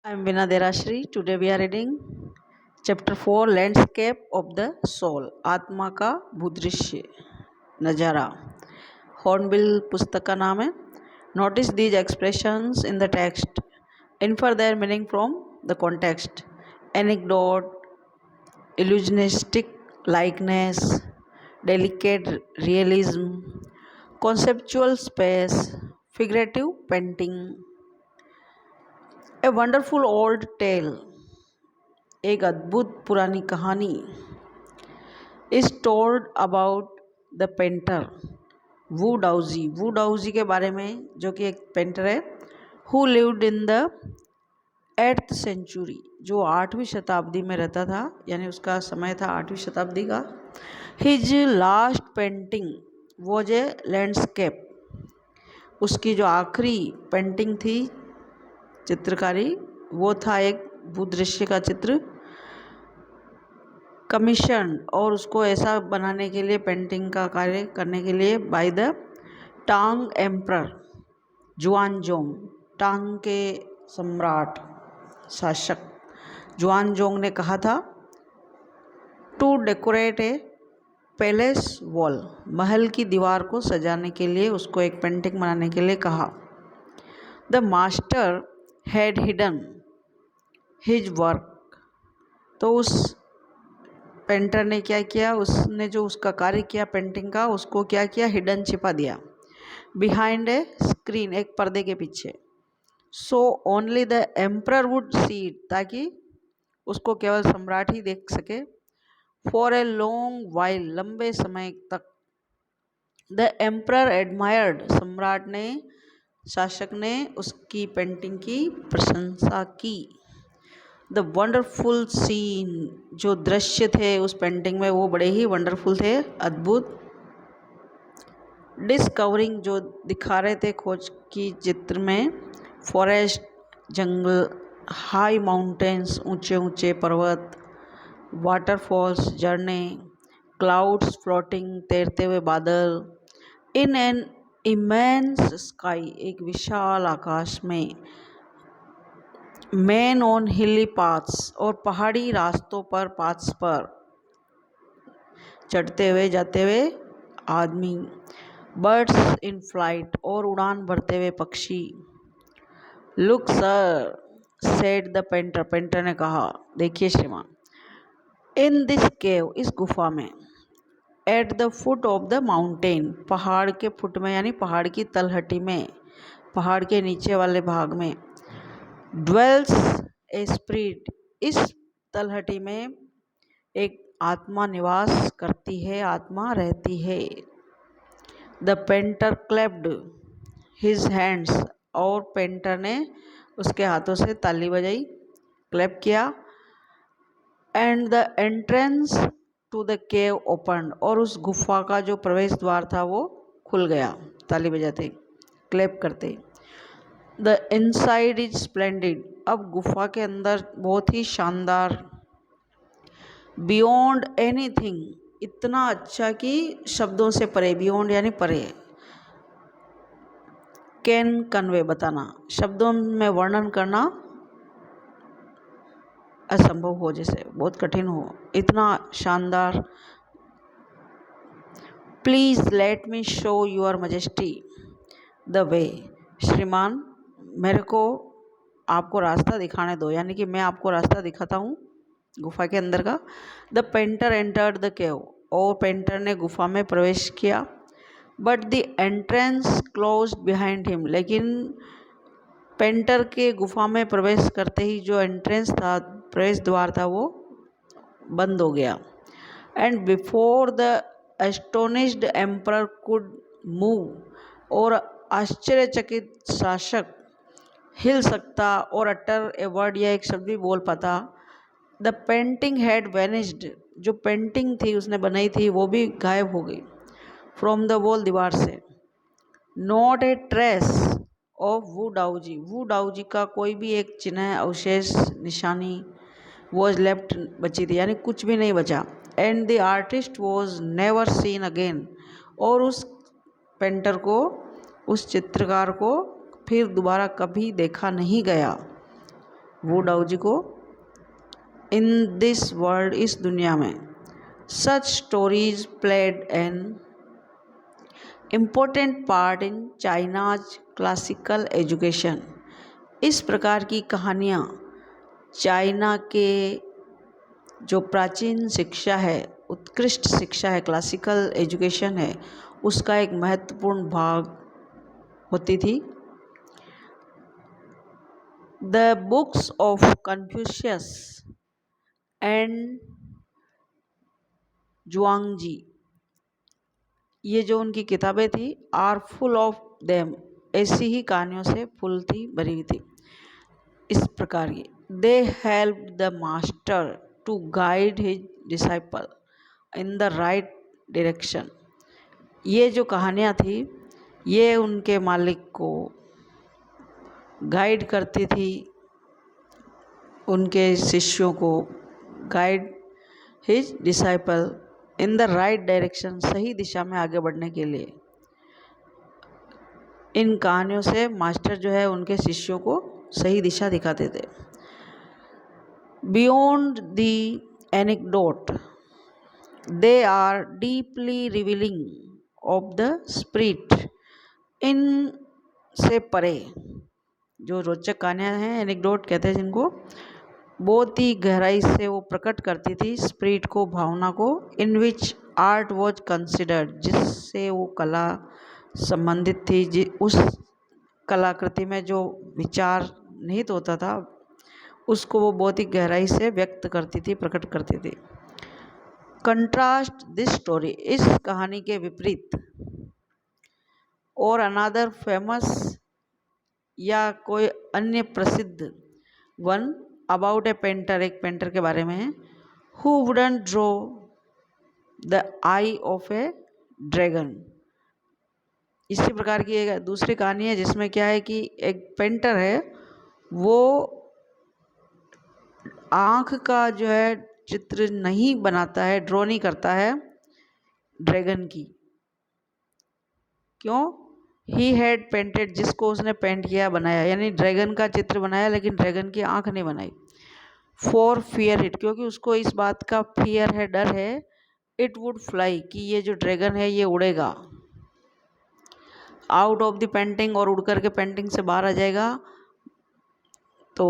I am Veena Derashri. Today we are reading chapter 4 Landscape of the Soul. आत्मा का भूदृश्य नज़ारा. Hornbill पुस्तक का नाम है. Notice these expressions in the text. Infer their meaning from the context. Anecdote, illusionistic likeness, delicate realism, conceptual space, figurative painting. A wonderful old tale, एक अद्भुत पुरानी कहानी, is told about the painter Wu Daozi. Wu Daozi के बारे में, जो कि एक पेंटर है, who lived in the 8th century, जो 8वीं शताब्दी में रहता था, यानी उसका समय था 8वीं शताब्दी का. His last painting was a landscape. उसकी जो आखिरी पेंटिंग थी, चित्रकारी, वो था एक भूदृश्य का चित्र. कमीशन, और उसको ऐसा बनाने के लिए, पेंटिंग का कार्य करने के लिए, by the Tang emperor Xuanzong. Tang के सम्राट शासक जुआनजोंग ने कहा था to decorate a palace wall. महल की दीवार को सजाने के लिए उसको एक पेंटिंग बनाने के लिए कहा. The master had hidden his work. तो उस पेंटर ने क्या किया, उसने जो उसका कार्य किया पेंटिंग का, उसको क्या किया, हिडन, छिपा दिया. बिहाइंड ए स्क्रीन, एक पर्दे के पीछे. So only the emperor would see it, ताकि उसको केवल सम्राट ही देख सके. फॉर ए लॉन्ग वाइल, लंबे समय तक. द एम्परर एडमायर्ड, सम्राट ने, शासक ने उसकी पेंटिंग की प्रशंसा की. द वंडरफुल सीन, जो दृश्य थे उस पेंटिंग में वो बड़े ही वंडरफुल थे, अद्भुत. डिस्कवरिंग, जो दिखा रहे थे खोज की चित्र में, फॉरेस्ट, जंगल, हाई माउंटेन्स, ऊंचे ऊंचे पर्वत, वाटरफॉल्स, झरने, क्लाउड्स फ्लोटिंग, तैरते हुए बादल, इन एन इमेंस स्काई, एक विशाल आकाश में, मैन ऑन हिली पाथ्स, और पहाड़ी रास्तों पर, पाथ्स पर चढ़ते हुए जाते हुए आदमी, बर्ड्स इन फ्लाइट, और उड़ान भरते हुए पक्षी. Look sir, said the painter, painter ने कहा, देखिए श्रीमान, इन दिस केव, इस गुफा में, at the foot of the mountain, पहाड़ के फुट में, यानी पहाड़ की तलहटी में, पहाड़ के नीचे वाले भाग में, ड्वेल्स ए स्पिरिट, इस तलहटी में एक आत्मा निवास करती है, आत्मा रहती है. The painter clapped his hands, और पेंटर ने उसके हाथों से ताली बजाई, क्लैप किया. And the entrance to the cave open, और उस गुफा का जो प्रवेश द्वार था वो खुल गया, ताली बजाते, क्लैप करते. द इनसाइड इज स्प्लेंडिड, अब गुफा के अंदर बहुत ही शानदार. बियॉन्ड एनीथिंग, इतना अच्छा कि शब्दों से परे, बियॉन्ड यानी परे, कैन कन्वे, बताना, शब्दों में वर्णन करना असंभव हो, जैसे बहुत कठिन हो, इतना शानदार. Please let me show your majesty the way, श्रीमान, मेरे को आपको रास्ता दिखाने दो, यानी कि मैं आपको रास्ता दिखाता हूँ गुफा के अंदर का. The painter entered the cave, और पेंटर ने गुफा में प्रवेश किया. But the entrance closed behind him, लेकिन पेंटर के गुफा में प्रवेश करते ही जो एंट्रेंस था, प्रवेश द्वार था, वो बंद हो गया. And before the astonished emperor could move, और आश्चर्यचकित शासक हिल सकता और अटर ए वर्ड, या एक शब्द भी बोल पाता. द पेंटिंग हैड वेनिस्ड, जो पेंटिंग थी उसने बनाई थी वो भी गायब हो गई. फ्रॉम द वॉल, दीवार से. Not a trace of Wu Daozi, Wu डाउजी का कोई भी एक चिन्ह, अवशेष, निशानी, वॉज लेफ्ट, बची थी, यानी कुछ भी नहीं बचा. And the artist was never seen again, और उस पेंटर को, उस चित्रकार को फिर दोबारा कभी देखा नहीं गया. वू डाओजी को, इन दिस वर्ल्ड, इस दुनिया में, such stories played an important part in China's classical education. इस प्रकार की कहानियाँ चाइना के जो प्राचीन शिक्षा है, उत्कृष्ट शिक्षा है, क्लासिकल एजुकेशन है, उसका एक महत्वपूर्ण भाग होती थी। The books of Confucius and Zhuangzi, ये जो उनकी किताबें थी, आर फुल ऑफ देम, ऐसी ही कहानियों से फुल थी, भरी हुई थी। इस प्रकार की they help the master to guide his disciple in the right direction. ये जो कहानियाँ थी, ये उनके मालिक को गाइड करती थी, उनके शिष्यों को, guide his disciple in the right direction, सही दिशा में आगे बढ़ने के लिए। इन कहानियों से मास्टर जो है उनके शिष्यों को सही दिशा दिखाते थे। Beyond the anecdote they are deeply revealing of the spirit. इन से परे जो रोचक कहानियाँ हैं, एनेक्डोट कहते हैं जिनको, बहुत ही गहराई से वो प्रकट करती थी स्पिरिट को, भावना को। इन विच आर्ट वॉज कंसिडर्ड, जिससे वो कला संबंधित थी, उस कलाकृति में जो विचार निहित होता था उसको वो बहुत ही गहराई से व्यक्त करती थी, प्रकट करती थी। कंट्रास्ट दिस स्टोरी, इस कहानी के विपरीत, और अनदर फेमस, या कोई अन्य प्रसिद्ध, वन अबाउट ए पेंटर, एक पेंटर के बारे में है, who wouldn't draw the eye of A dragon. इसी प्रकार की एक दूसरी कहानी है जिसमें क्या है कि एक पेंटर है, वो आँख का जो है चित्र नहीं बनाता है, ड्रॉ नहीं करता है ड्रैगन की। क्यों? ही हैड पेंटेड, जिसको उसने पेंट किया, बनाया, यानी ड्रैगन का चित्र बनाया लेकिन ड्रैगन की आँख नहीं बनाई। फॉर फियर इट, क्योंकि उसको इस बात का फियर है, डर है, इट वुड फ्लाई, कि ये जो ड्रैगन है ये उड़ेगा, आउट ऑफ द पेंटिंग, और उड़ करके पेंटिंग से बाहर आ जाएगा। तो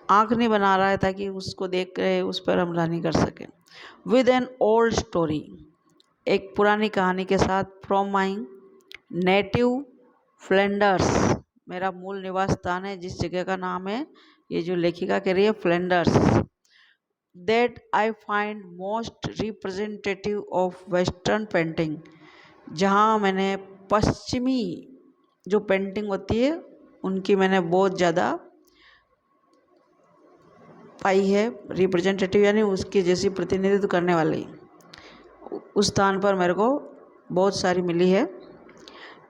आँख नहीं बना रहा है ताकि उसको देख कर उस पर हमला नहीं कर सके। विद एन ओल्ड स्टोरी, एक पुरानी कहानी के साथ, फ्रॉम माई नेटिव फ्लैंडर्स, मेरा मूल निवास स्थान है, जिस जगह का नाम है, ये जो लेखिका कह रही है, Flanders, that I find most representative of western painting, जहाँ मैंने पश्चिमी जो पेंटिंग होती है उनकी मैंने बहुत ज़्यादा पाई है, रिप्रेजेंटेटिव यानी उसके जैसी प्रतिनिधित्व करने वाली, उस स्थान पर मेरे को बहुत सारी मिली है।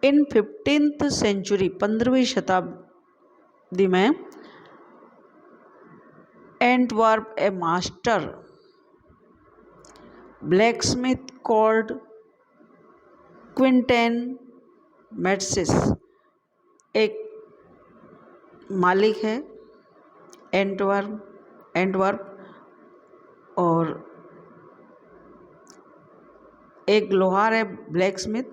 इन 15th सेंचुरी, 15वीं शताब्दी में, Antwerp a master blacksmith called Quentin Matsys, एक मालिक है एंटवर्प, और एक लोहार है blacksmith,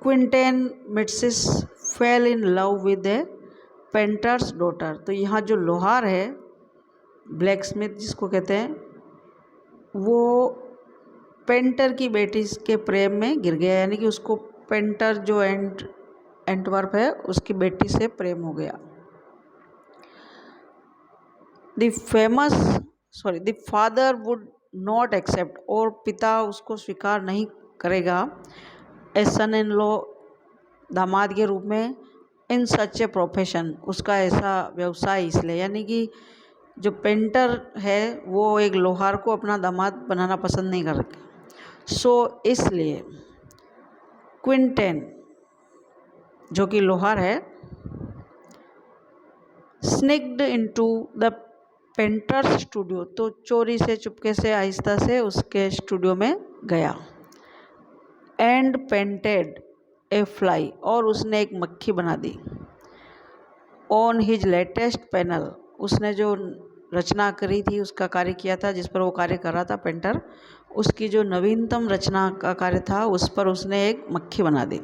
Quentin Matsys fell in love with a painter's daughter. तो यहाँ जो लोहार है ब्लैकस्मिथ जिसको कहते हैं, वो पेंटर की बेटी के प्रेम में गिर गया, यानी कि उसको पेंटर जो एंटवर्प है उसकी बेटी से प्रेम हो गया। The father would not accept, और पिता उसको स्वीकार नहीं करेगा, ए सन इन लॉ, दामाद के रूप में, इन सच ए प्रोफेशन, उसका ऐसा व्यवसाय इसलिए, यानी कि जो पेंटर है वो एक लोहार को अपना दामाद बनाना पसंद नहीं करते। सो इसलिए क्विंटेन जो कि लोहार है, स्निक्ड इनटू द पेंटर्स स्टूडियो, तो चोरी से, चुपके से, आहिस्ता से उसके स्टूडियो में गया, एंड पेंटेड ए फ्लाई, और उसने एक मक्खी बना दी, ऑन हिज लेटेस्ट पैनल, उसने जो रचना करी थी, उसका कार्य किया था, जिस पर वो कार्य कर रहा था पेंटर, उसकी जो नवीनतम रचना का कार्य था उस पर उसने एक मक्खी बना दी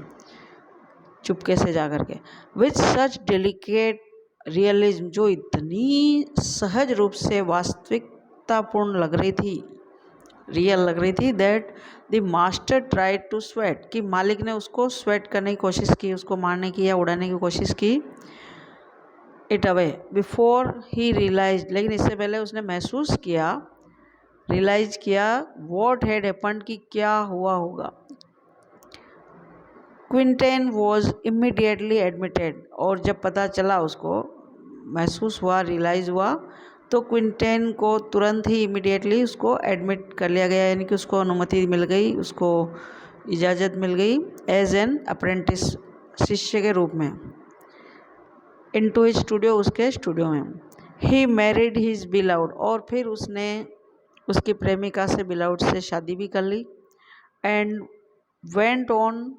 चुपके से जा कर के। विथ सच डेलिकेट रियलिज्म, जो इतनी सहज रूप से वास्तविकतापूर्ण लग रही थी, रियल लग रही थी, that the master tried to sweat, कि मालिक ने उसको स्वेट करने की कोशिश की, उसको मारने की या उड़ाने की कोशिश की, it away before he realize, लेकिन इससे पहले उसने महसूस किया, रियलाइज किया, वॉट हैड हैपन्ड, कि क्या हुआ होगा। क्विंटेन वॉज इमीडिएटली एडमिटेड, और जब पता चला, उसको महसूस हुआ, रियलाइज़ हुआ, तो क्विंटेन को तुरंत ही इमीडिएटली उसको एडमिट कर लिया गया, यानी कि उसको अनुमति मिल गई, उसको इजाज़त मिल गई एज एन अप्रेंटिस, शिष्य के रूप में, इनटू हिज स्टूडियो, उसके स्टूडियो में। ही मैरिड हिज बिलाउड, और फिर उसने उसकी प्रेमिका से, बिलाउड से शादी भी कर ली, and went on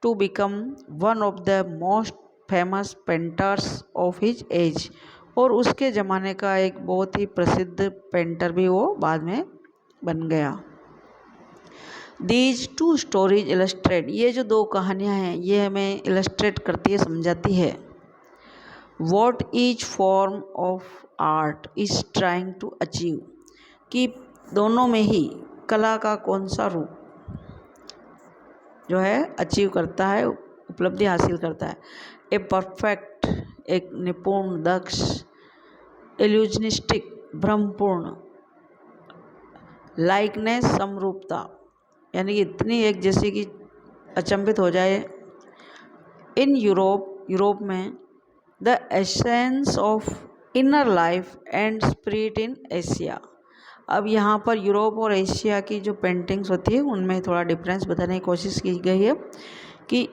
to become one of the most famous painters of his age, और उसके ज़माने का एक बहुत ही प्रसिद्ध पेंटर भी वो बाद में बन गया। दीज टू स्टोरीज इलस्ट्रेट, ये जो दो कहानियाँ हैं ये हमें इलस्ट्रेट करती है, समझाती है, what each form of art is trying to achieve, कि दोनों में ही कला का कौन सा रूप जो है अचीव करता है, उपलब्धि हासिल करता है। ए परफेक्ट, एक निपुण, दक्ष, इल्यूजनिस्टिक, भ्रमपूर्ण, लाइकनेस, समरूपता, यानी कि इतनी एक जैसी कि अचंभित हो जाए। इन यूरोप, यूरोप में the essence of inner life and spirit in Asia. अब यहाँ पर यूरोप और एशिया की जो पेंटिंग्स होती है उनमें थोड़ा डिफरेंस बताने की कोशिश की गई है कि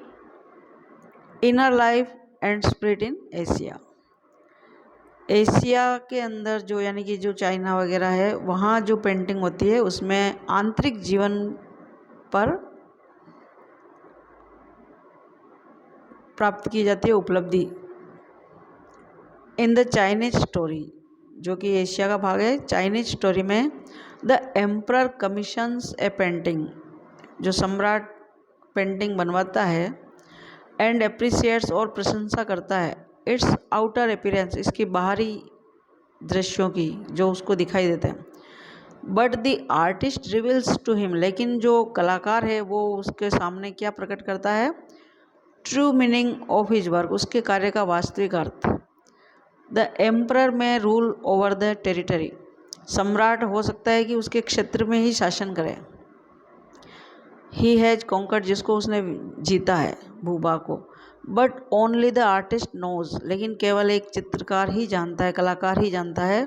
inner life and spirit in Asia, Asia के अंदर जो, यानी कि जो चाइना वगैरह है, वहाँ जो पेंटिंग होती है उसमें आंतरिक जीवन पर प्राप्त की जाती है उपलब्धि। इन द चाइनीज स्टोरी, जो कि एशिया का भाग है, चाइनीज स्टोरी में the emperor commissions A painting, जो सम्राट पेंटिंग बनवाता है, एंड एप्रिसिएट्स, और प्रशंसा करता है, इट्स आउटर अपीयरेंस, इसकी बाहरी दृश्यों की जो उसको दिखाई देते हैं, but the artist reveals to him, लेकिन जो कलाकार है वो उसके सामने क्या प्रकट करता है, true meaning of his work, उसके कार्य का वास्तविक अर्थ। द एम्परर में रूल ओवर द टेरिटरी, सम्राट हो सकता है कि उसके क्षेत्र में ही शासन करे। ही हैज कॉन्कर्ड, जिसको उसने जीता है, भूभाग को। But only the artist knows, लेकिन केवल एक चित्रकार ही जानता है, कलाकार ही जानता है,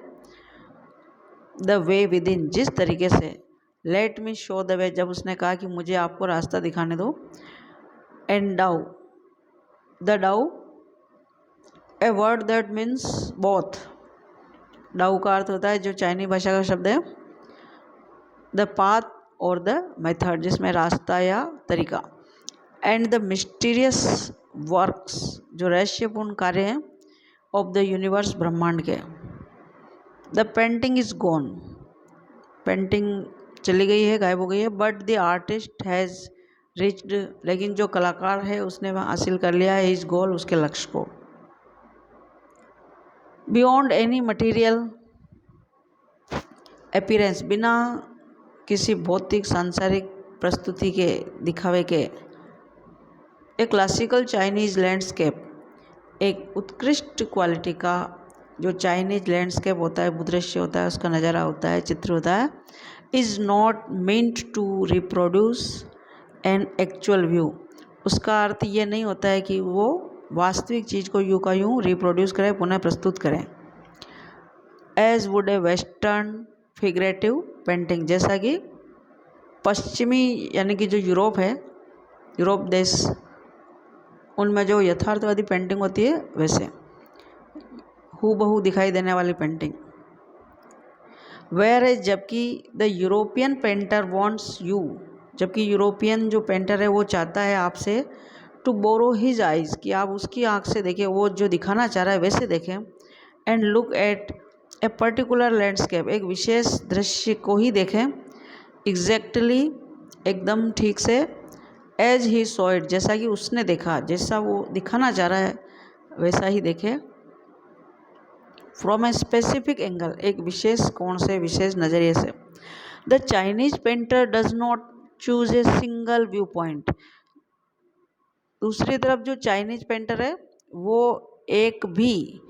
द वे विद इन, जिस तरीके से, late me show the way, जब उसने कहा कि मुझे आपको रास्ता दिखाने दो, एंड डाउ, द डाउ, a word that means both, डाउ का अर्थ होता है, जो चाइनी भाषा का शब्द है, द पाथ और द मेथड, जिसमें रास्ता या तरीका, एंड द मिस्टीरियस वर्क्स, जो रहस्यपूर्ण कार्य हैं, ऑफ द यूनिवर्स, ब्रह्मांड के। The painting is gone, painting चली गई है, गायब हो गई है, but the artist has reached, लेकिन जो कलाकार है उसने वह हासिल कर लिया है इस गोल, उसके लक्ष्य को। बियॉन्ड एनी मटीरियल अपीयरेंस, बिना किसी भौतिक सांसारिक प्रस्तुति के, दिखावे के, एक क्लासिकल चाइनीज लैंडस्केप, एक उत्कृष्ट क्वालिटी का जो चाइनीज लैंडस्केप होता है, भूदृश्य होता है, उसका नज़ारा होता है, चित्र होता है, is not meant to reproduce an actual view, उसका अर्थ ये नहीं होता है कि वो वास्तविक चीज़ को यूँ का यूँ रिप्रोड्यूस करें, पुनः प्रस्तुत करें। As would a western figurative painting, जैसा कि पश्चिमी, यानी कि जो यूरोप है, यूरोप देश, उनमें जो यथार्थवादी पेंटिंग होती है वैसे हूबहू दिखाई देने वाली पेंटिंग। वेयर एज, जबकि the European painter wants you, जबकि यूरोपियन जो पेंटर है वो चाहता है आपसे, टू बोरो हिज आइज, कि आप उसकी आँख से देखें, वो जो दिखाना चाह रहा है वैसे देखें। And look at a particular landscape, एक विशेष दृश्य को ही देखें। एग्जैक्टली, एकदम ठीक से। एज ही सॉ इट, जैसा कि उसने देखा, जैसा वो दिखाना चाह रहा है वैसा ही देखे। फ्रॉम ए स्पेसिफिक एंगल, एक विशेष कोण से, विशेष नज़रिए से। The Chinese painter does not choose a single view point. दूसरी तरफ जो चाइनीज पेंटर है वो एक भी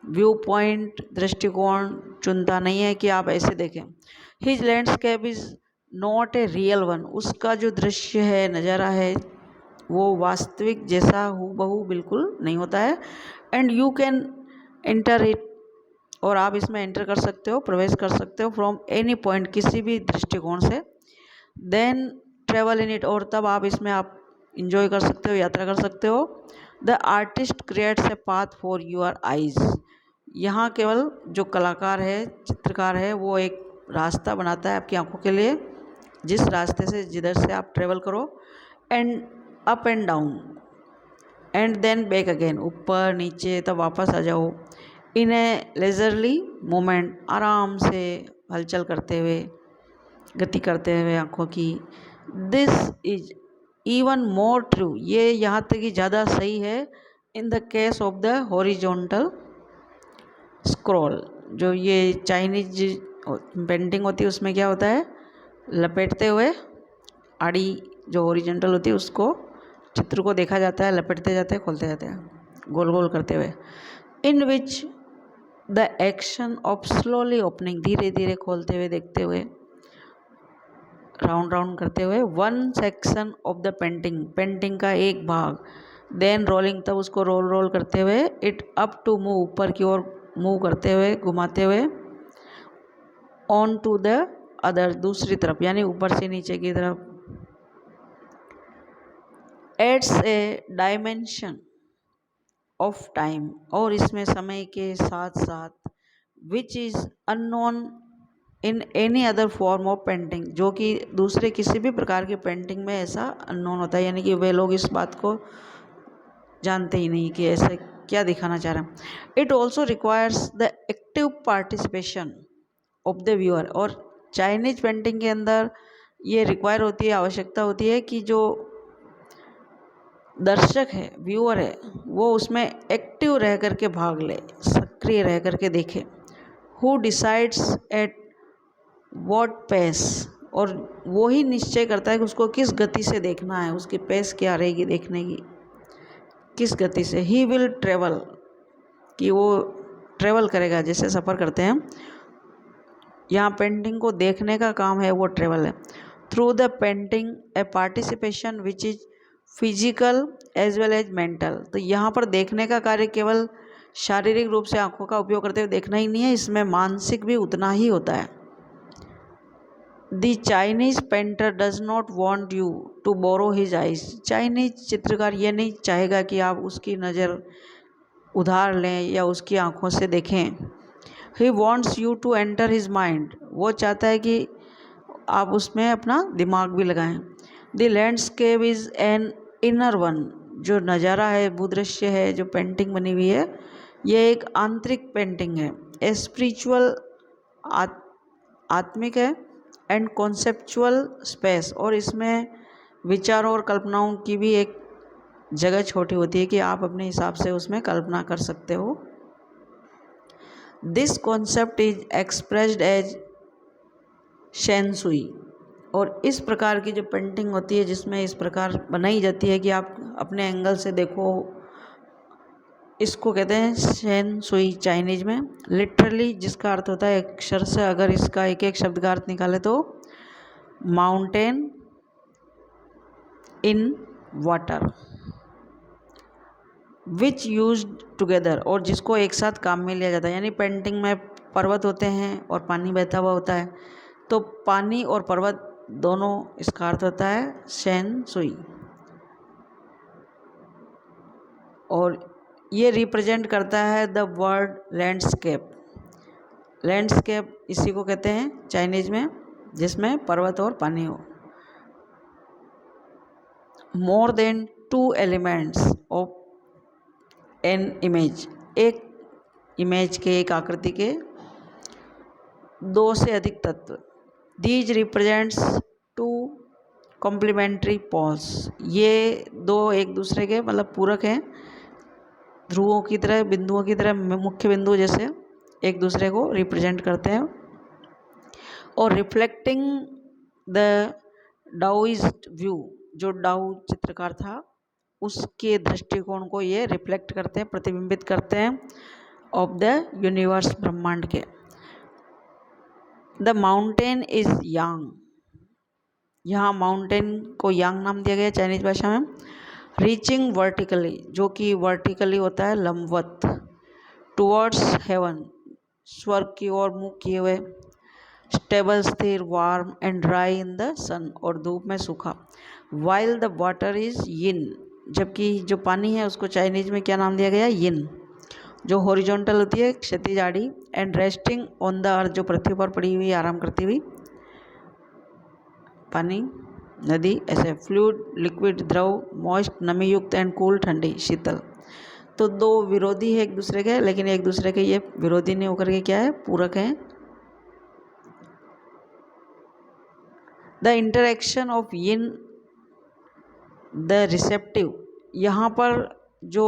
व्यू पॉइंट, दृष्टिकोण चुनता नहीं है कि आप ऐसे देखें। His landscape is not a real one, उसका जो दृश्य है, नज़ारा है, वो वास्तविक जैसा हूबहू बिल्कुल नहीं होता है। And you can enter it, और आप इसमें एंटर कर सकते हो, प्रवेश कर सकते हो, फ्रॉम एनी पॉइंट, किसी भी दृष्टिकोण से। देन ट्रेवल इन इट, और तब आप इसमें आप इंजॉय कर सकते हो, यात्रा कर सकते हो। The artist creates a path for your eyes, यहाँ केवल जो कलाकार है, चित्रकार है, वो एक रास्ता बनाता है आपकी आंखों के लिए, जिस रास्ते से, जिधर से आप ट्रेवल करो। And up and down, and then back again, ऊपर नीचे, तब वापस आ जाओ। इन ए लेजरली मोमेंट, आराम से हलचल करते हुए, गति करते हुए आँखों की। This is even more true, ये यहाँ तक कि ज़्यादा सही है, in the case of the horizontal scroll. जो ये चाइनीज पेंटिंग होती है उसमें क्या होता है, लपेटते हुए, आड़ी जो हॉरिजॉन्टल होती है उसको, चित्र को देखा जाता है, लपेटते जाते हैं, खोलते जाते हैं, गोल गोल करते हुए। In which the action of slowly opening, धीरे धीरे खोलते हुए, देखते हुए, राउंड राउंड करते हुए। One section of the painting, painting का एक भाग। देन रोलिंग, तब उसको रोल रोल करते हुए। इट अप टू मूव, ऊपर की ओर मूव करते हुए, घुमाते हुए। ऑन टू द अदर, दूसरी तरफ, यानी ऊपर से नीचे की तरफ। Adds a dimension of time, और इसमें समय के साथ साथ, which is unknown in any other form of painting, जो कि दूसरे किसी भी प्रकार की पेंटिंग में ऐसा अननोन होता है, यानी कि वे लोग इस बात को जानते ही नहीं कि ऐसा क्या दिखाना चाह रहे हैं। It also requires the active participation of the viewer, और चाइनीज पेंटिंग के अंदर ये रिक्वायर होती है, आवश्यकता होती है कि जो दर्शक है, व्यूअर है, वो उसमें एक्टिव रह करके भाग ले, सक्रिय रह करके देखे। Who decides at what pace, और वो ही निश्चय करता है कि उसको किस गति से देखना है, उसकी पेस क्या रहेगी देखने की, किस गति से। ही विल ट्रेवल, कि वो ट्रेवल करेगा, जैसे सफ़र करते हैं, यहाँ पेंटिंग को देखने का काम है, वो ट्रेवल है। Through the painting a participation which is physical as well as mental, तो यहाँ पर देखने का कार्य केवल शारीरिक रूप से आंखों का उपयोग करते हुए देखना ही नहीं है, इसमें मानसिक भी उतना ही होता है। The Chinese painter does not want you to borrow his eyes, Chinese चित्रकार ये नहीं चाहेगा कि आप उसकी नज़र उधार लें या उसकी आंखों से देखें। He wants you to enter his mind, वो चाहता है कि आप उसमें अपना दिमाग भी लगाएं। The landscape is an inner one, जो नज़ारा है, भूदृश्य है, जो पेंटिंग बनी हुई है, ये एक आंतरिक पेंटिंग है। ए स्पिरिचुअल, आत्मिक है। एंड कॉन्सेप्चुअल स्पेस, और इसमें विचारों और कल्पनाओं की भी एक जगह छोटी होती है कि आप अपने हिसाब से उसमें कल्पना कर सकते हो। This concept is expressed as shanshui, और इस प्रकार की जो पेंटिंग होती है जिसमें इस प्रकार बनाई जाती है कि आप अपने एंगल से देखो, इसको कहते हैं शेंसुई चाइनीज में। लिटरली जिसका अर्थ होता है, एक अक्षर से अगर इसका एक एक शब्द का अर्थ निकाले तो mountain in water, which use together, और जिसको एक साथ काम में लिया जाता है। यानी पेंटिंग में पर्वत होते हैं और पानी बहता हुआ होता है, तो पानी और पर्वत दोनों, इसका अर्थ होता है शेंसुई। और ये रिप्रेजेंट करता है द वर्ड लैंडस्केप। लैंडस्केप इसी को कहते हैं चाइनीज में, जिसमें पर्वत और पानी हो। More than 2 elements of an image, एक इमेज के, एक आकृति के 2 से अधिक तत्व। दीज रिप्रेजेंट्स 2 कॉम्प्लीमेंट्री पोल्स, ये 2 एक दूसरे के मतलब पूरक हैं, ध्रुवों की तरह, बिंदुओं की तरह, मुख्य बिंदु जैसे एक दूसरे को रिप्रेजेंट करते हैं। और रिफ्लेक्टिंग द डाउइस्ट व्यू, जो डाउ चित्रकार था उसके दृष्टिकोण को ये रिफ्लेक्ट करते हैं, प्रतिबिंबित करते हैं ऑफ द यूनिवर्स, ब्रह्मांड के। द माउंटेन इज यांग, यहाँ माउंटेन को यांग नाम दिया गया चाइनीज भाषा में। रीचिंग वर्टिकली, जो कि वर्टिकली होता है लंबवत, टुवर्ड्स हेवन, स्वर्ग की ओर मुख किए हुए। स्टेबल, स्थिर, warm and dry in the sun, और धूप में सूखा। While the water is yin, जबकि जो पानी है उसको चाइनीज में क्या नाम दिया गया, यिन। जो हॉरिजॉन्टल होती है, क्षैतिज आड़ी। And resting on the earth, जो पृथ्वी पर पड़ी हुई, आराम करती हुई। पानी, नदी, ऐसे। फ्लूइड, लिक्विड, द्रव। मॉइस्ट, नमी युक्त। एंड कूल, ठंडी, शीतल। तो 2 विरोधी है एक दूसरे के, लेकिन एक दूसरे के ये विरोधी नहीं होकर के क्या है, पूरक हैं। The interaction of yin the receptive, यहाँ पर जो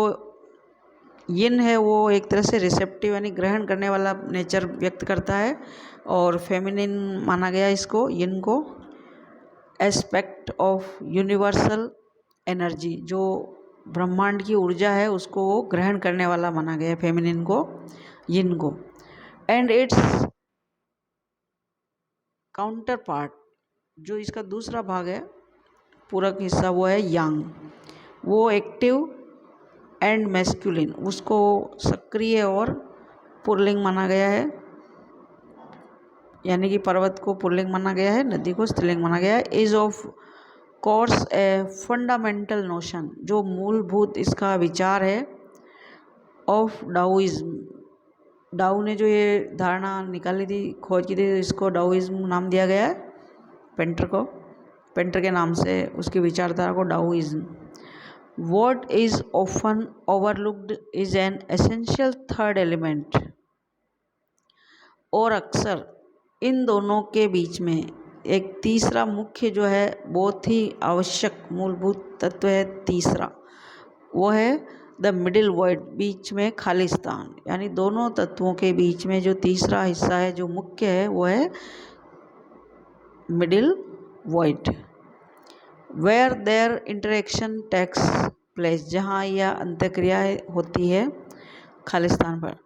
यिन है वो एक तरह से रिसेप्टिव यानी ग्रहण करने वाला नेचर व्यक्त करता है, और फेमिनिन माना गया इसको, यिन को। एस्पेक्ट ऑफ यूनिवर्सल एनर्जी, जो ब्रह्मांड की ऊर्जा है उसको वो ग्रहण करने वाला माना गया, फेमिनिन को, यिन को। एंड इट्स काउंटर पार्ट, जो इसका दूसरा भाग है, पूरक हिस्सा, वो है यांग। वो एक्टिव एंड मैस्कुलिन, उसको सक्रिय और पुल्लिंग माना गया है, यानी कि पर्वत को पुल्लिंग माना गया है, नदी को स्त्रीलिंग माना गया है। Is of course a fundamental notion, जो मूलभूत इसका विचार है, ऑफ डाउइज्म। डाउ ने जो ये धारणा निकाली थी, खोज की थी, इसको डाउइज्म नाम दिया गया है, पेंटर को, पेंटर के नाम से उसकी विचारधारा को डाउइज्म। What is often overlooked is an essential third element, और अक्सर इन दोनों के बीच में एक तीसरा मुख्य जो है, बहुत ही आवश्यक मूलभूत तत्व है तीसरा, वो है द मिडिल वॉइड, बीच में खाली स्थान। यानी दोनों तत्वों के बीच में जो तीसरा हिस्सा है, जो मुख्य है, वो है middle void. Where their interaction takes place, जहाँ यह अंतक्रिया होती है खालिस्तान पर।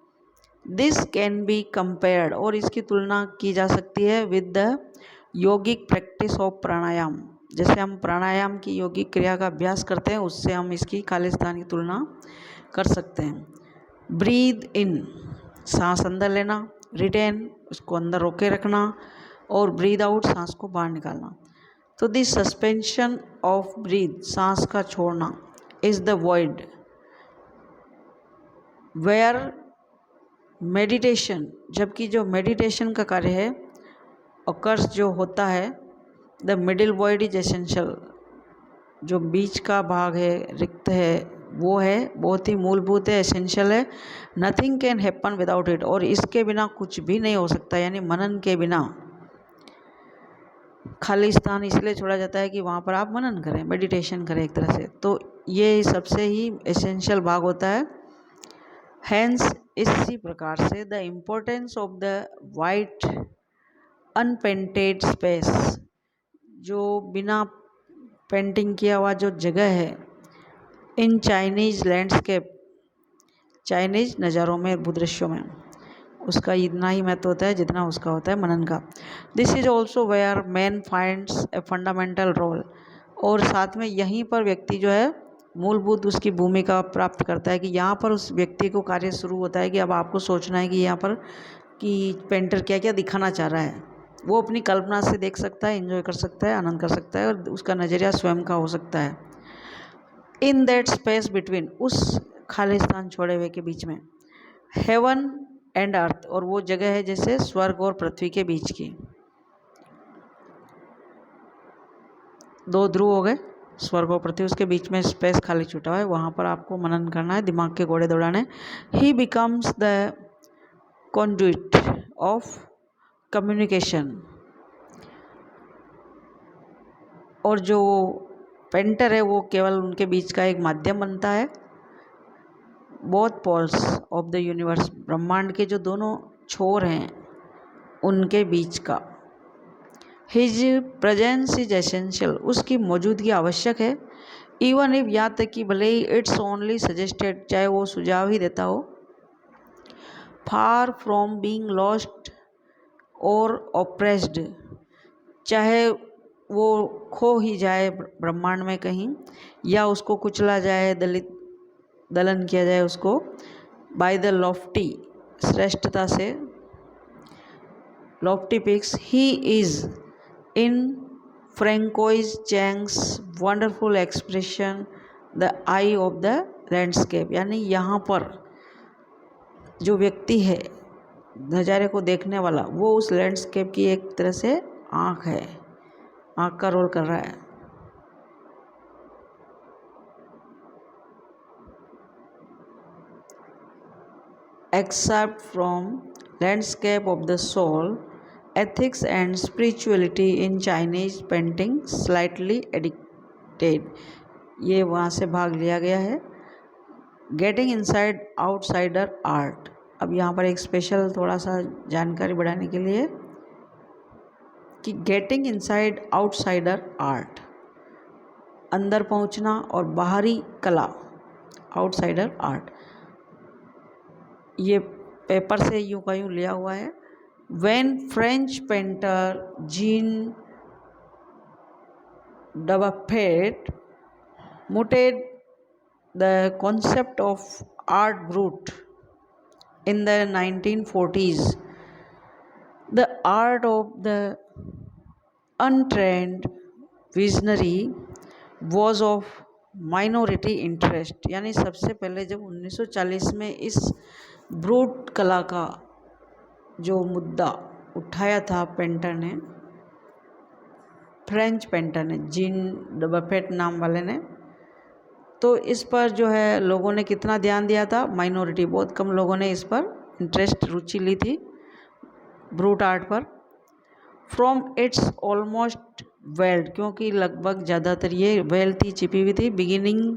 दिस कैन बी कंपेयर्ड, और इसकी तुलना की जा सकती है with the yogic practice of pranayama. जैसे हम प्राणायाम की योगिक क्रिया का अभ्यास करते हैं, उससे हम इसकी खालिस्तान की तुलना कर सकते हैं। ब्रीद इन, सांस अंदर लेना। रिटेन, उसको अंदर रोके रखना। और ब्रीद आउट, सांस को बाहर निकालना। तो दिस सस्पेंशन ऑफ ब्रीथ, सांस का छोड़ना, is the void where meditation, जबकि जो मेडिटेशन का कार्य है, ऑकर्स जो होता है, the middle void is essential, जो बीच का भाग है, रिक्त है, वो है बहुत ही मूलभूत है, एसेंशियल है। Nothing can happen without it, और इसके बिना कुछ भी नहीं हो सकता, यानी मनन के बिना। खाली स्थान इसलिए छोड़ा जाता है कि वहाँ पर आप मनन करें, मेडिटेशन करें एक तरह से, तो ये सबसे ही एसेंशियल भाग होता है। हैंस, इसी प्रकार से the importance of the white unpainted space, जो बिना पेंटिंग किया हुआ जो जगह है, इन चाइनीज लैंडस्केप, चाइनीज नज़ारों में, भूदृश्यों में, उसका इतना ही महत्व होता है जितना उसका होता है मनन का। This is also where man finds a fundamental role, और साथ में यहीं पर व्यक्ति जो है मूलभूत उसकी भूमिका प्राप्त करता है, कि यहाँ पर उस व्यक्ति को कार्य शुरू होता है कि अब आपको सोचना है कि यहाँ पर कि पेंटर क्या क्या दिखाना चाह रहा है। वो अपनी कल्पना से देख सकता है, एंजॉय कर सकता है, आनंद कर सकता है, और उसका नज़रिया स्वयं का हो सकता है। इन दैट स्पेस बिटवीन, उस खाली स्थान छोड़े हुए के बीच में, हेवन एंड अर्थ, और वो जगह है जैसे स्वर्ग और पृथ्वी के बीच की। 2 ध्रुव हो गए, स्वर्ग और पृथ्वी, उसके बीच में स्पेस खाली छूटा हुआ है, वहाँ पर आपको मनन करना है, दिमाग के घोड़े दौड़ाने। He becomes the conduit of communication, और जो पेंटर है वो केवल उनके बीच का एक माध्यम बनता है। Both poles of the universe, ब्रह्मांड के जो दोनों छोर हैं उनके बीच का। हिज प्रेजेंस इज एसेंशियल, उसकी मौजूदगी आवश्यक है। इवन इफ, यहाँ तक कि भले ही इट्स ओनली सजेस्टेड, चाहे वो सुझाव ही देता हो। फार फ्रॉम बीइंग लॉस्ट और ऑप्रेस्ड, चाहे वो खो ही जाए ब्रह्मांड में कहीं, या उसको कुचला जाए, दलन किया जाए उसको, बाय द लॉफ्टी, श्रेष्ठता से, lofty peaks. He is in Francois Cheng's wonderful expression the eye of the landscape, यानी यहाँ पर जो व्यक्ति है नज़ारे को देखने वाला, वो उस लैंडस्केप की एक तरह से आँख है, आँख का रोल कर रहा है। Except from landscape of the soul, ethics and spirituality in Chinese painting slightly addicted, ये वहाँ से भाग लिया गया है। गेटिंग इनसाइड आउटसाइडर आर्ट, अब यहाँ पर एक स्पेशल थोड़ा सा जानकारी बढ़ाने के लिए कि गेटिंग इनसाइड आउटसाइडर आर्ट, अंदर पहुँचना और बाहरी कला, आउटसाइडर आर्ट, ये पेपर से यूँ का यूँ लिया हुआ है। When French painter Jean Dubuffet muted the concept of art brut in the 1940s, the art of the untrained visionary was of minority interest, यानी सबसे पहले जब 1940 में इस ब्रूट कला का जो मुद्दा उठाया था पेंटर ने, फ्रेंच पेंटर ने, जीन डबफेट नाम वाले ने, तो इस पर जो है लोगों ने कितना ध्यान दिया था, माइनॉरिटी, बहुत कम लोगों ने इस पर इंटरेस्ट, रुचि ली थी ब्रूट आर्ट पर। फ्रॉम इट्स ऑलमोस्ट वेल्ड, क्योंकि लगभग ज़्यादातर ये वेल थी, छिपी हुई थी। बिगिनिंग,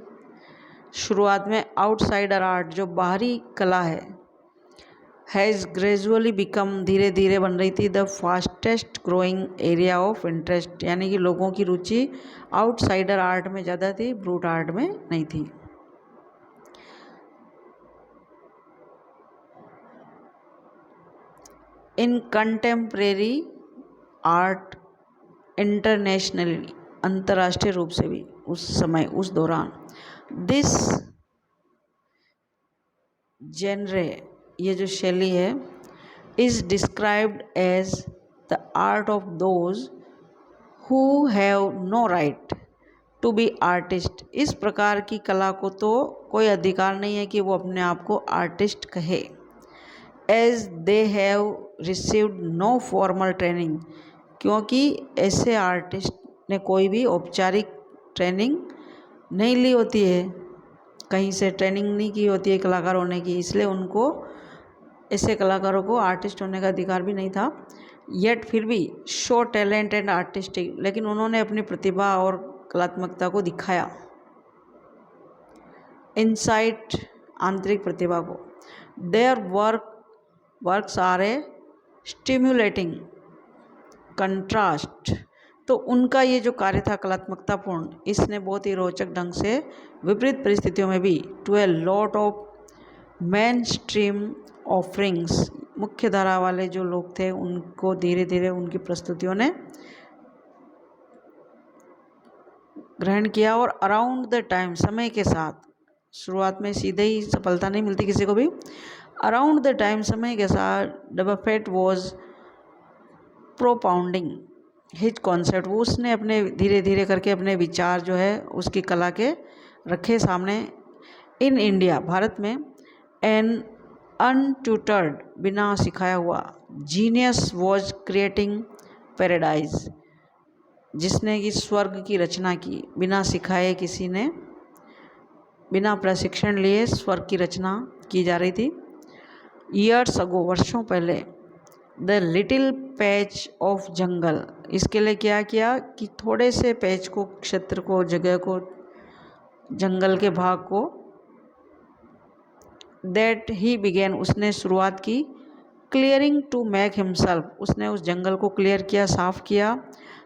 शुरुआत में, आउटसाइडर आर्ट, जो बाहरी कला है, हैज़ ग्रेजुअली बिकम, धीरे धीरे बन रही थी, the fastest growing area of interest, यानी कि लोगों की रुचि आउटसाइडर आर्ट में ज़्यादा थी, ब्रूट आर्ट में नहीं थी। इन कंटेम्प्रेरी आर्ट इंटरनेशनली, अंतर्राष्ट्रीय रूप से भी उस समय, उस दौरान, दिस जेनरे, ये जो शैली है, is described as the art of those who have no right to be artist. इस प्रकार की कला को तो कोई अधिकार नहीं है कि वो अपने आप को आर्टिस्ट कहे। As they have received no formal training, क्योंकि ऐसे आर्टिस्ट ने कोई भी औपचारिक ट्रेनिंग नहीं ली होती है, कहीं से ट्रेनिंग नहीं की होती है कलाकार होने की, इसलिए उनको, ऐसे कलाकारों को आर्टिस्ट होने का अधिकार भी नहीं था। येट, फिर भी, शो टैलेंट एंड आर्टिस्टिक, लेकिन उन्होंने अपनी प्रतिभा और कलात्मकता को दिखाया, इनसाइट, आंतरिक प्रतिभा को। Their works are a stimulating contrast, तो उनका ये जो कार्य था कलात्मकतापूर्ण, इसने बहुत ही रोचक ढंग से विपरीत परिस्थितियों में भी, to a lot of mainstream offerings, मुख्य धारा वाले जो लोग थे उनको धीरे धीरे उनकी प्रस्तुतियों ने ग्रहण किया। और अराउंड द टाइम, समय के साथ, शुरुआत में सीधे ही सफलता नहीं मिलती किसी को भी, अराउंड द टाइम, समय के साथ, डबफेट वॉज प्रोपाउंडिंग हिज कॉन्सेप्ट, वो उसने अपने धीरे धीरे करके अपने विचार जो है उसकी कला के रखे सामने। इन इंडिया, भारत में, एन अनट्यूटर्ड, बिना सिखाया हुआ, जीनियस वॉज क्रिएटिंग पैराडाइज, जिसने कि स्वर्ग की रचना की, बिना सिखाए किसी ने, बिना प्रशिक्षण लिए स्वर्ग की रचना की जा रही थी। ईयर्स अगो, वर्षों पहले, द लिटिल पैच ऑफ जंगल, इसके लिए क्या किया कि थोड़े से पैच को, क्षेत्र को, जगह को, जंगल के भाग को, दैट ही बिगेन, उसने शुरुआत की, क्लियरिंग टू मेक हिमसेल्फ, उसने उस जंगल को क्लियर किया, साफ किया,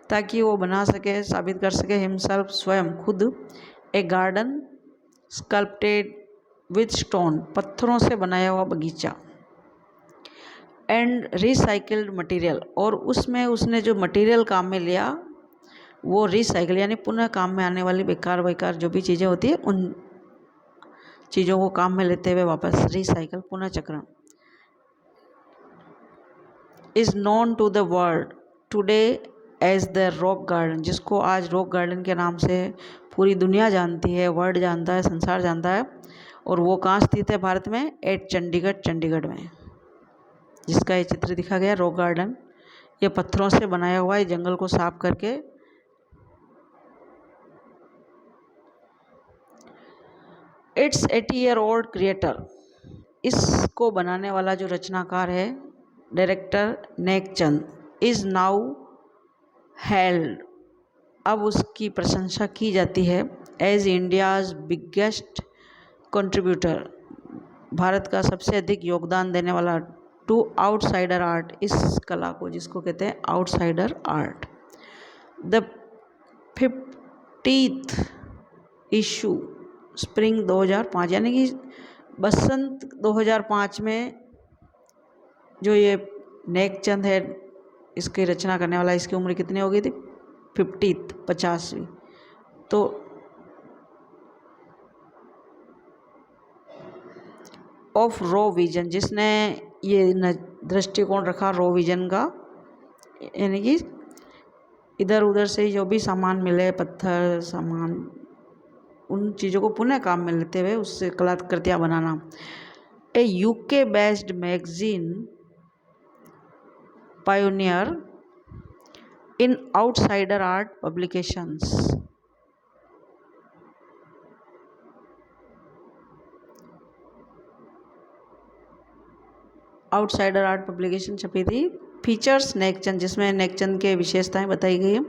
ताकि वो बना सके, साबित कर सके हिमसेल्फ, स्वयं, खुद, ए गार्डन स्कल्प्टेड विथ स्टोन, पत्थरों से बनाया हुआ बगीचा, एंड रिसाइकल्ड मटेरियल, और उसमें उसने जो मटेरियल काम में लिया वो रिसाइकल यानी पुनः काम में आने वाली बेकार जो भी चीज़ें होती है उन चीज़ों को काम में लेते हुए वापस, रिसाइकल, पुनः चक्रण, is known to the world today as the rock garden, जिसको आज रॉक गार्डन के नाम से पूरी दुनिया जानती है, वर्ल्ड जानता है, संसार जानता है। और वो कहाँ स्थित है भारत में? एट चंडीगढ़, चंडीगढ़ में, जिसका ये चित्र दिखा गया, रॉक गार्डन। ये पत्थरों से बनाया हुआ है, जंगल को साफ करके। इट्स 80-year-old क्रिएटर, इसको बनाने वाला जो रचनाकार है, director Nekchand, is now held, अब उसकी प्रशंसा की जाती है, एज इंडियाज़ बिगेस्ट कंट्रीब्यूटर, भारत का सबसे अधिक योगदान देने वाला, टू आउटसाइडर आर्ट, इस कला को, जिसको कहते हैं outsider art. The 50th issue spring 2005, यानी कि बसंत 2005 में जो ये नेकचंद है, इसकी रचना करने वाला, इसकी उम्र कितनी हो गई थी? 50th, 50वीं। तो ऑफ रो विजन, जिसने ये दृष्टिकोण रखा रो विजन का, यानी कि इधर उधर से जो भी सामान मिले, पत्थर, सामान, उन चीज़ों को पुनः काम में लेते हुए उससे कलाकृतियाँ बनाना। A UK based magazine pioneer in outsider art publications, outsider art publication छपी थी। फीचर्स नेकचंद, जिसमें नेकचंद के विशेषताएं बताई गई है,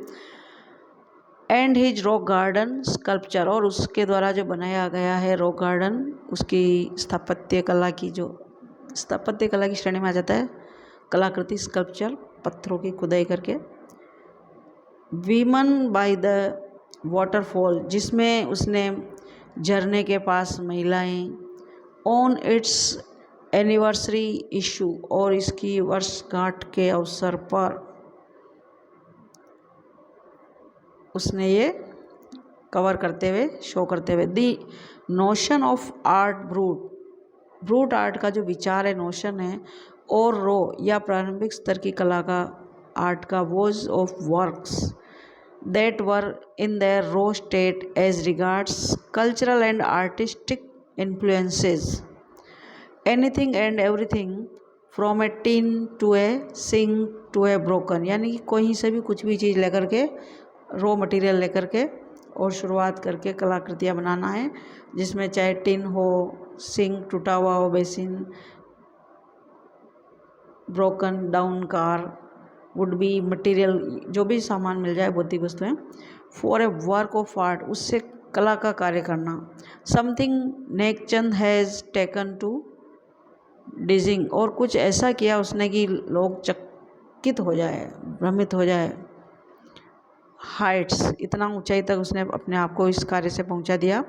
and his rock garden sculpture, और उसके द्वारा जो बनाया गया है रॉक गार्डन, उसकी स्थापत्य कला की, जो स्थापत्य कला की श्रेणी में आ जाता है, कलाकृति, स्कल्पचर, पत्थरों की खुदाई करके। वीमन बाय द वाटरफॉल, जिसमें उसने झरने के पास महिलाएं, ऑन इट्स एनिवर्सरी इशू, और इसकी वर्षगांठ के अवसर पर उसने ये कवर करते हुए, शो करते हुए। The notion of art brut art का जो विचार है, नोशन है, और रो या प्रारंभिक स्तर की कला का, आर्ट का, was of works that were in their raw state as regards cultural and artistic influences, anything and everything from a tin to a sink to a broken, यानी कि कहीं से भी कुछ भी चीज़ लेकर के, रॉ मटेरियल लेकर के और शुरुआत करके कलाकृतियाँ बनाना है, जिसमें चाहे टिन हो, सिंक टूटा हुआ हो, basin, broken down car, would be material, जो भी सामान मिल जाए, भौतिक वस्तुएं, for a work of art, उससे कला का कार्य करना। Something Nek Chand has taken to designing, और कुछ ऐसा किया उसने कि लोग चकित हो जाए, भ्रमित हो जाए। हाइट्स, इतना ऊंचाई तक उसने अपने आप को इस कार्य से पहुंचा दिया।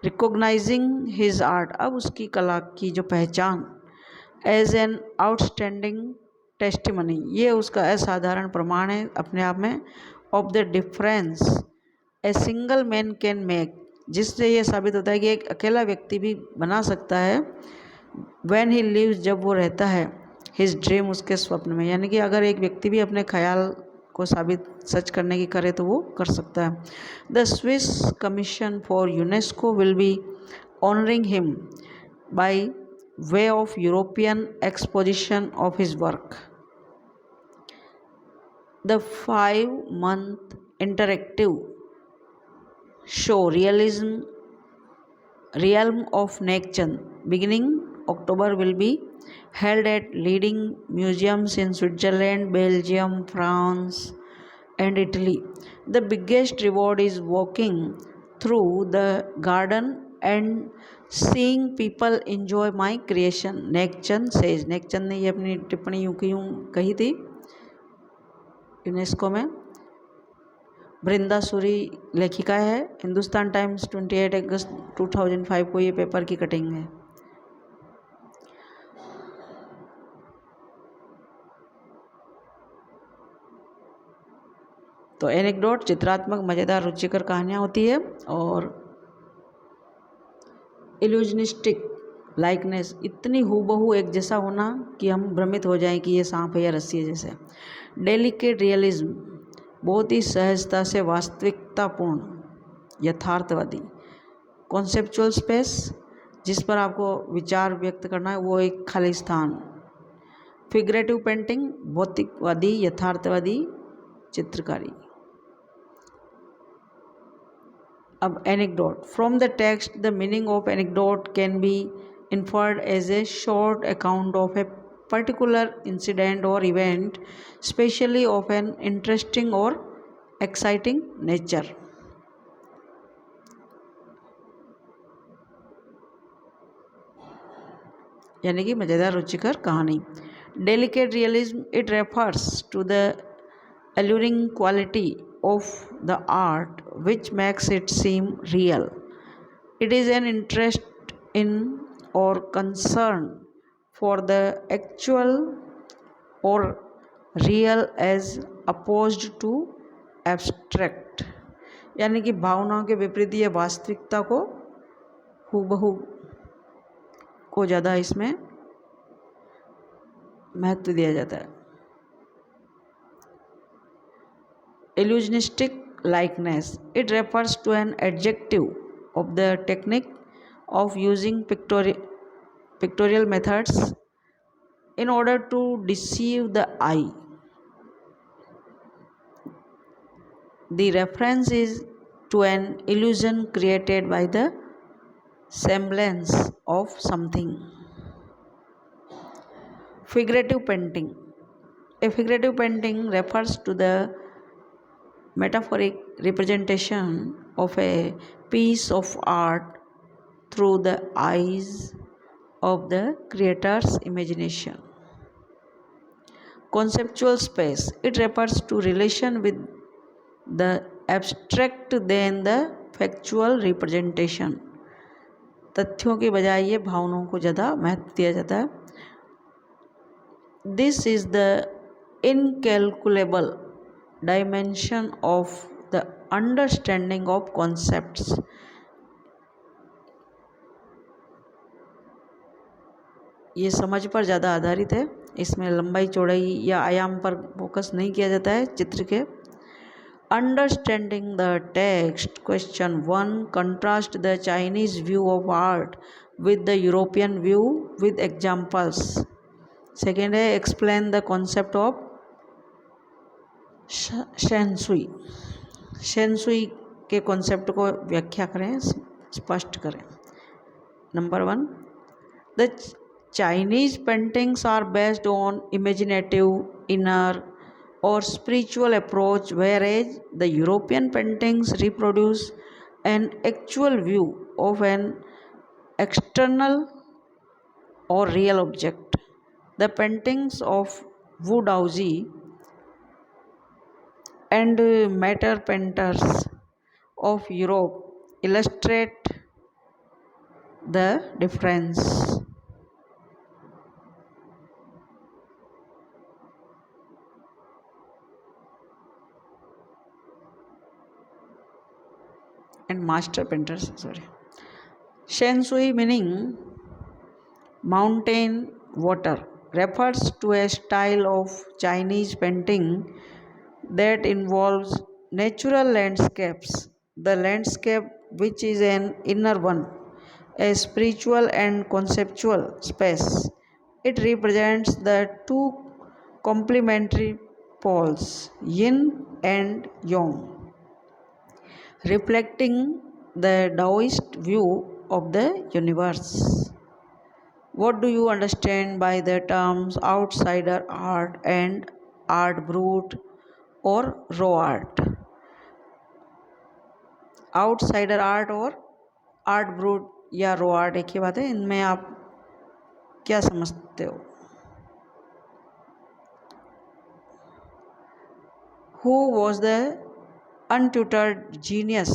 रिकॉग्नाइजिंग हिज आर्ट, अब उसकी कला की जो पहचान, एज एन आउटस्टैंडिंग टेस्टिमनी, ये उसका असाधारण प्रमाण है अपने आप में, of the difference a single man can make, जिससे ये साबित होता है कि एक अकेला व्यक्ति भी बना सकता है, व्हेन ही लिव्स, जब वो रहता है, हिज ड्रीम, उसके स्वप्न में, यानी कि अगर एक व्यक्ति भी अपने ख्याल को साबित सच करने की करे तो वो कर सकता है। The Swiss commission for UNESCO will be honouring him by way of European exposition of his work. The 5-month interactive show Realm of Nature beginning October will be held at leading museums in Switzerland, Belgium, France, and Italy. The biggest reward is walking through the garden and seeing people enjoy my creation. Nek Chand says, Nek Chand ने ये अपनी टिप्पणी यूं कही थी UNESCO में। बृंदा सूरी लेखिका है। हिंदुस्तान टाइम्स 28 अगस्त 2005 को ये पेपर की कटिंग है। तो एनेक्डोट चित्रात्मक मज़ेदार रुचिकर कहानियाँ होती है, और इल्यूजनिस्टिक लाइकनेस इतनी हूबहू एक जैसा होना कि हम भ्रमित हो जाएं कि ये सांप है या रस्सी है जैसे। डेलिकेट रियलिज्म बहुत ही सहजता से वास्तविकतापूर्ण यथार्थवादी। कॉन्सेप्चुअल स्पेस जिस पर आपको विचार व्यक्त करना है वो एक खाली स्थान। फिगरेटिव पेंटिंग भौतिकवादी यथार्थवादी चित्रकारी। अब anecdote from the text the meaning of anecdote can be inferred as a short account of a particular incident or event, especially of an interesting or exciting nature. यानी कि मज़ेदार रुचिकर कहानी। Delicate realism it refers to the alluring quality of the art which makes it seem real. It is an interest in or concern for the actual or real as opposed to abstract. यानी कि भावनाओं के विपरीत ये वास्तविकता को हूबहू को ज़्यादा इसमें महत्व दिया जाता है। Illusionistic likeness it refers to an adjective of the technique of using pictorial methods in order to deceive the eye. The reference is to an illusion created by the semblance of something. Figurative painting. A figurative painting refers to the metaphoric representation of a piece of art through the eyes of the creator's imagination. Conceptual space it refers to relation with the abstract than the factual representation. तथ्यों के बजाय ये भावनाओं को ज़्यादा महत्व दिया जाता है। This is the incalculable dimension of the understanding of concepts. ये समझ पर ज़्यादा आधारित है। इसमें लंबाई चौड़ाई या आयाम पर फोकस नहीं किया जाता है चित्र के। Understanding the text question 1 contrast the Chinese view of art with the European view with examples. Second है explain the concept of shanshui. Shanshui के कॉन्सेप्ट को व्याख्या करें, स्पष्ट करें। Number 1 the Chinese paintings are based on imaginative inner or spiritual approach, whereas the European paintings reproduce an actual view of an external or real object. The paintings of Wu Daozi and matter painters of Europe illustrate the difference. And master painters, Shensui meaning mountain water refers to a style of Chinese painting that involves natural landscapes. The landscape, which is an inner one, a spiritual and conceptual space. It represents the two complementary poles, yin and yang. reflecting the Taoist view of the universe. What do you understand by the terms outsider art and art brut or raw art? Outsider art और art brute या रो art एक ही बात है, इनमें आप क्या समझते हो? Who was the untutored genius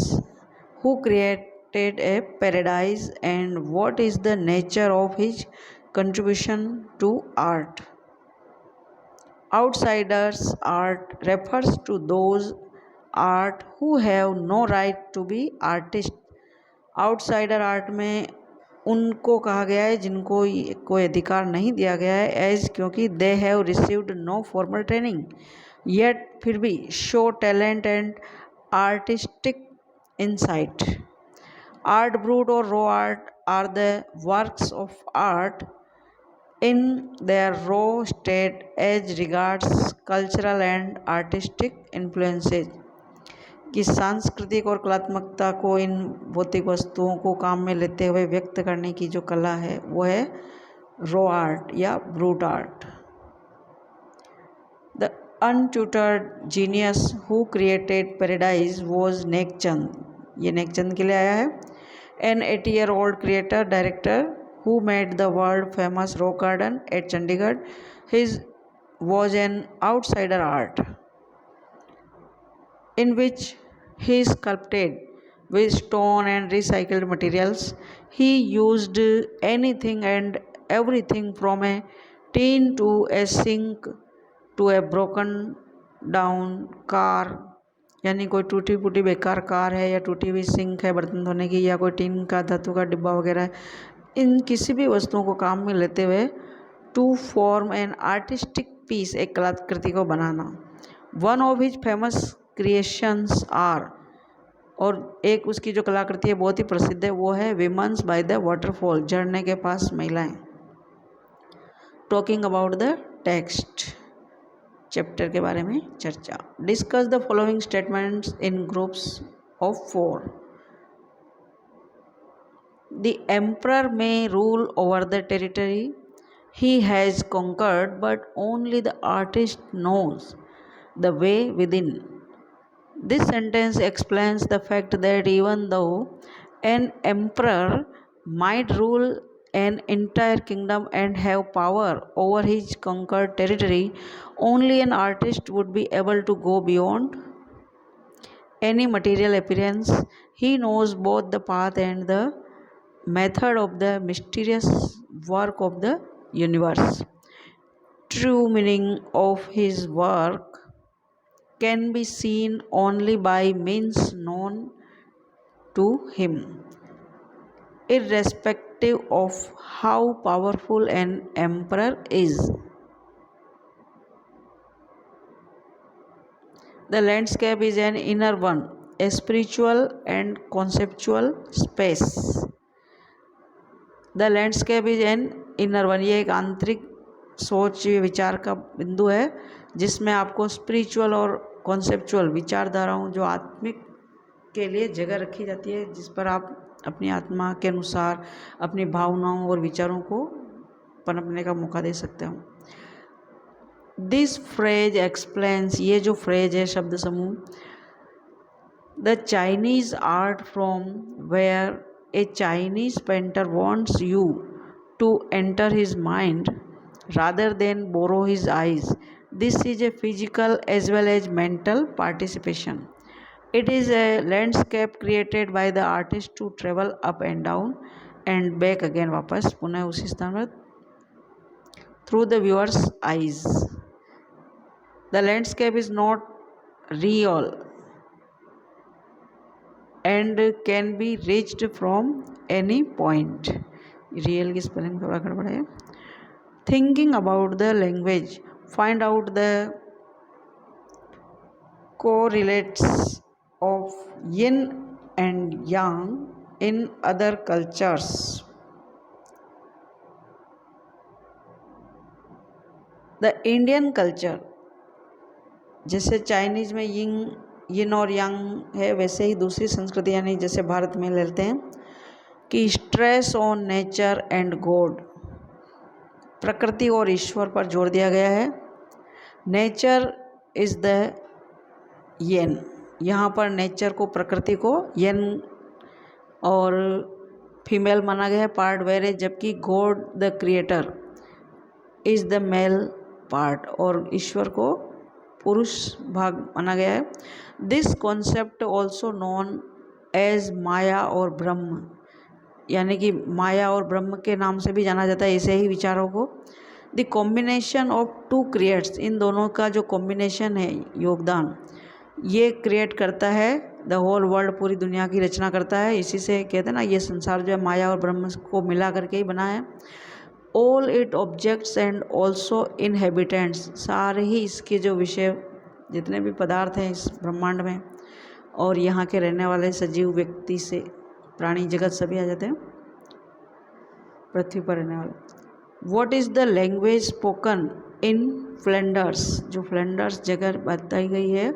who created a paradise, and what is the nature of his contribution to art? Outsiders art refers to those art who have no right to be artists. Outsider art में उनको कहा गया है जिनको कोई अधिकार नहीं दिया गया है, एज क्योंकि they have received no formal training yet फिर भी show talent and artistic insight. Art brut और raw art are the works of art in their raw state as regards cultural and artistic influences. कि सांस्कृतिक और कलात्मकता को इन भौतिक वस्तुओं को काम में लेते हुए व्यक्त करने की जो कला है वो है रॉ आर्ट या brut art. The untutored genius who created paradise was Nek Chand. ये नेकचंद के लिए आया है. An 80-year-old creator director who made the world famous rock garden at Chandigarh. His was an outsider art in which he sculpted with stone and recycled materials. He used anything and everything from a tin to a sink to a broken down car. यानी कोई टूटी फूटी बेकार car है या टूटी हुई sink है बर्तन धोने की, या कोई टीन का धातु का डिब्बा वगैरह है, इन किसी भी वस्तुओं को काम में लेते हुए to form an artistic piece, एक कलाकृति को बनाना. One of his famous creations are, और एक उसकी जो कलाकृति है बहुत ही प्रसिद्ध है वो है विमेंस बाय द वाटरफॉल, झरने के पास महिलाएं. Talking about the text, chapter के बारे में चर्चा. Discuss the following statements in groups of 4. The emperor may rule over the territory he has conquered, but only the artist knows the way within. This sentence explains the fact that even though an emperor might rule an entire kingdom and have power over his conquered territory, only an artist would be able to go beyond any material appearance. He knows both the path and the method of the mysterious work of the universe. True meaning of his work can be seen only by means known to him, irrespective of how powerful an emperor is. The landscape is an inner one, a spiritual and conceptual space. The landscape is an inner one, ये एक आंतरिक सोच विचार का बिंदु है जिसमें आपको स्पिरिचुअल और कॉन्सेप्चुअल विचारधाराओं जो आत्मिक के लिए जगह रखी जाती है, जिस पर आप अपनी आत्मा के अनुसार अपनी भावनाओं और विचारों को पनपने का मौका दे सकते हो. दिस फ्रेज एक्सप्लेन्स, ये जो फ्रेज है शब्द समूह, the Chinese art from where a Chinese painter wants you to enter his mind rather than borrow his eyes. This is a physical as well as mental participation. It is a landscape created by the artist to travel up and down and back again, वापस पुनः उसी स्थान पर, through the viewer's eyes. The landscape is not real and can be reached from any point. Real की spelling थोड़ा गड़बड़ है. Thinking about the language, find out the correlates of yin and yang in other cultures. The Indian culture, जैसे Chinese में Ying यिन और यांग है, वैसे ही दूसरी संस्कृति यानी जैसे भारत में लेते हैं कि stress on nature and God, प्रकृति और ईश्वर पर जोर दिया गया है। नेचर इज़ द येन, यहाँ पर नेचर को, प्रकृति को येन और फीमेल माना गया है पार्ट वेरे, जबकि God the creator is the male part, और ईश्वर को पुरुष भाग माना गया है। This concept also known as maya और ब्रह्म, यानी कि माया और ब्रह्म के नाम से भी जाना जाता है ऐसे ही विचारों को। The combination of two creates, इन दोनों का जो कॉम्बिनेशन है, योगदान, ये क्रिएट करता है द होल वर्ल्ड, पूरी दुनिया की रचना करता है। इसी से कहते हैं ना, ये संसार जो है माया और ब्रह्म को मिला करके ही बना है। All it objects and also inhabitants, सारे ही इसके जो विषय, जितने भी पदार्थ हैं इस ब्रह्मांड में, और यहाँ के रहने वाले सजीव व्यक्ति से प्राणी जगत सभी आ जाते हैं पृथ्वी पर रहने वाले। What is the language spoken in Flanders, जो फ्लैंडर्स जगह बताई गई है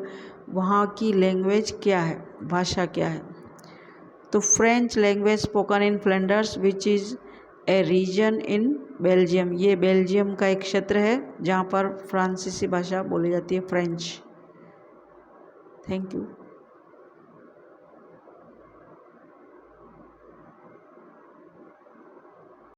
वहाँ की लैंग्वेज क्या है, भाषा क्या है? तो French language spoken in Flanders which is a region in Belgium, ये बेल्जियम का एक क्षेत्र है जहाँ पर फ्रांसीसी भाषा बोली जाती है, फ्रेंच। Thank you.